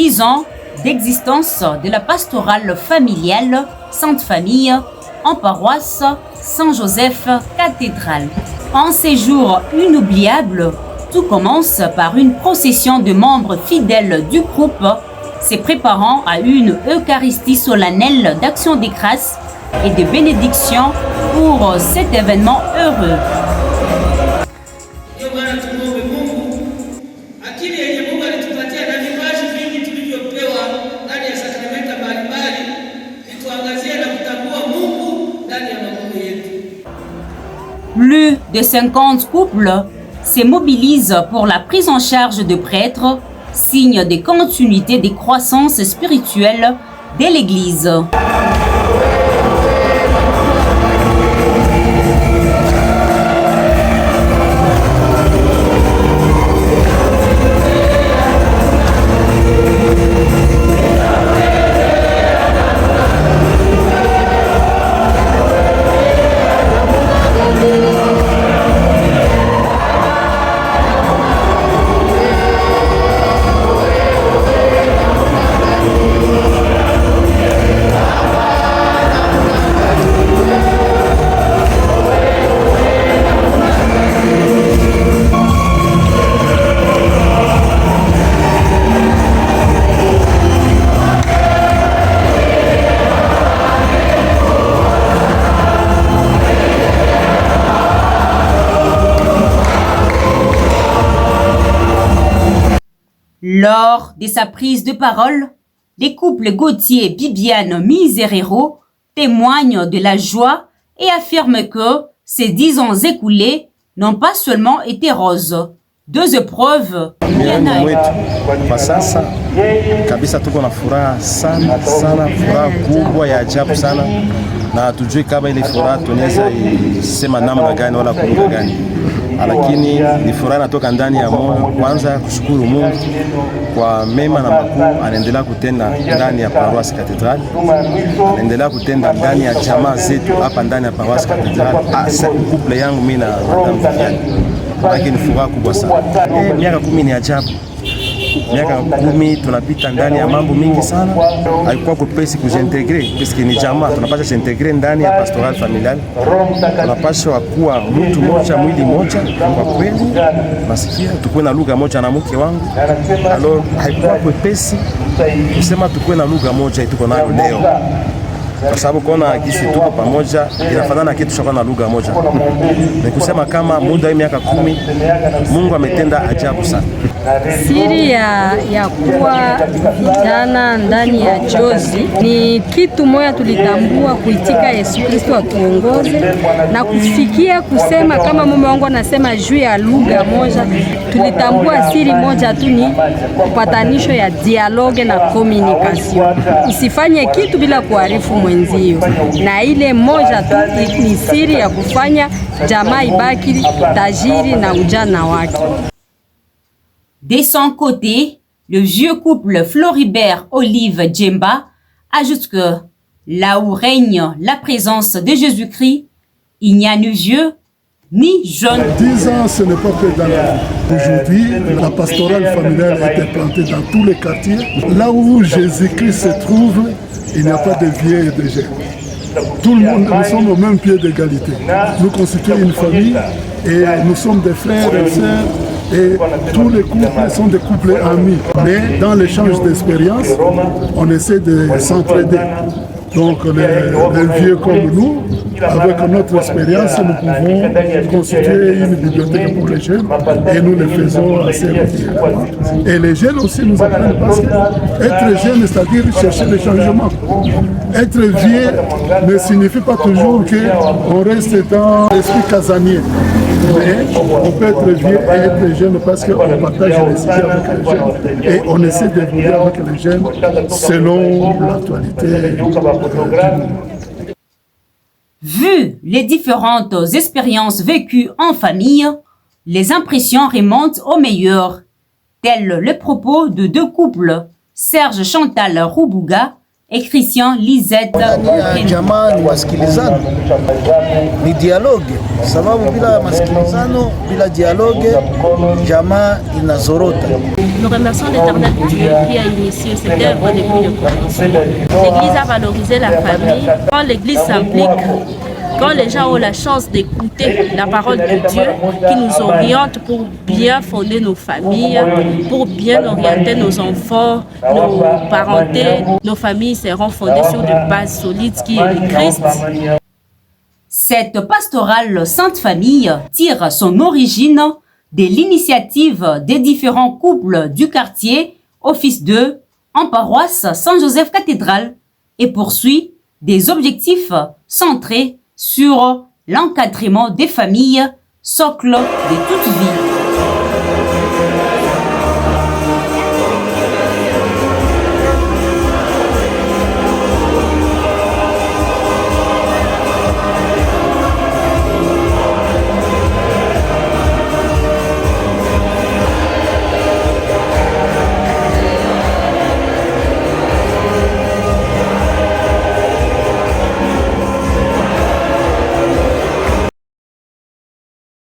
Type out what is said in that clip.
10 ans d'existence de la pastorale familiale Sainte Famille en paroisse Saint-Joseph Cathédrale. En séjour inoubliable, tout commence par une procession de membres fidèles du groupe se préparant à une Eucharistie solennelle d'action des grâces et de bénédiction pour cet événement heureux. Plus de 50 couples se mobilisent pour la prise en charge de prêtres, signe de continuité des croissances spirituelles de l'Église. Lors de sa prise de parole, les couples Gauthier et Bibiane Miserero témoignent de la joie et affirment que ces 10 ans écoulés n'ont pas seulement été roses. 2 épreuves. Kwa sasa kabisa tuko na furaha sana, furaha kubwa ya ajabu sana, na hatujui kama ile furaha tunaweza isema namna gani wala kuunga gani, lakini ni furaha inatoka ndani ya moyo. Kwanza kushukuru Mungu kwa mema na makuu anaendelea kutenda ndani ya Paroisse Cathedrale, anaendelea kutenda ndani ya jamaa zetu hapa ndani ya Paroisse Cathedrale. Couple yangu mimi na Madame Viviane, lakini furaha kubwa sana. Miaka 10 ni ajabu. Miaka 10 tunapita ndani ya mambo mingi sana. Haikuwa kupesi kujintegre, parce ni jamaa tunapaswa kujintegre ndani ya pastoral familial. Tunapaswa kuwa mtu mmoja, mwili mmoja kwa kweli. Nasikia tukue na lugha moja na mke wangu. Alors haikuwa kupesi kusema tukue na lugha moja tuko nayo leo. Kwa sababu kuna kisi tuko pamoja inafanana kitu shaka na lugha moja. Ni kusema kama muda wa miaka 10 Mungu ametenda ajabu sana. Siri ya kuwa vijana ndani ya jozi ni kitu moja tulitambua, kuitika Yesu Kristo atuongoze na kufikia kusema kama mume wangu anasema juu ya lugha moja. Tulitambua siri moja tu ni upatanisho ya dialogue na communication. Usifanye kitu bila kuarifu mwenzio, na ile moja tu ni siri ya kufanya jamaa ibaki tajiri na ujana wake. De son côté, le vieux couple Floribert Olive Djemba ajoute que là où règne la présence de Jésus-Christ, il n'y a ni vieux ni jeune. 10 ans, ce n'est pas que dans la vie. Aujourd'hui, la pastorale familiale a été plantée dans tous les quartiers. Là où Jésus-Christ se trouve, il n'y a pas de vieux et de jeunes. Tout le monde, nous sommes au même pied d'égalité. Nous constituons une famille et nous sommes des frères et sœurs. Et tous les couples sont des couples amis. Mais dans l'échange d'expérience, on essaie de s'entraider. Donc les vieux comme nous, avec notre expérience, nous pouvons constituer une bibliothèque pour les jeunes et nous le faisons assez régulièrement. Et les jeunes aussi nous apprennent parce qu'être jeune, c'est-à-dire chercher le changement. Être vieux ne signifie pas toujours qu'on reste dans l'esprit casanier. Mais on peut être vieux et être jeune parce qu'on partage les idées avec les jeunes et on essaie d'évoluer avec les jeunes selon l'actualité du monde. Vu les différentes expériences vécues en famille, les impressions remontent au meilleur, tel le propos de 2 couples, Serge Chantal Roubouga et Christian Lisette. Jamaa ni masikilizano, ni dialogue, sababu bila masikilizano, bila dialogue, jamaa inazorota. Nous remercions l'Éternel Dieu qui a initié cette œuvre depuis le commencement. L'Église a valorisé la famille. Quand l'Église s'implique, quand les gens ont la chance d'écouter la parole de Dieu qui nous oriente pour bien fonder nos familles, pour bien orienter nos enfants, nos parentés, nos familles seront fondées sur une base solide qui est le Christ. Cette pastorale Sainte Famille tire son origine de l'initiative des différents couples du quartier Office 2 en paroisse Saint-Joseph Cathédrale et poursuit des objectifs centrés sur l'encadrement des familles, socle de toute vie.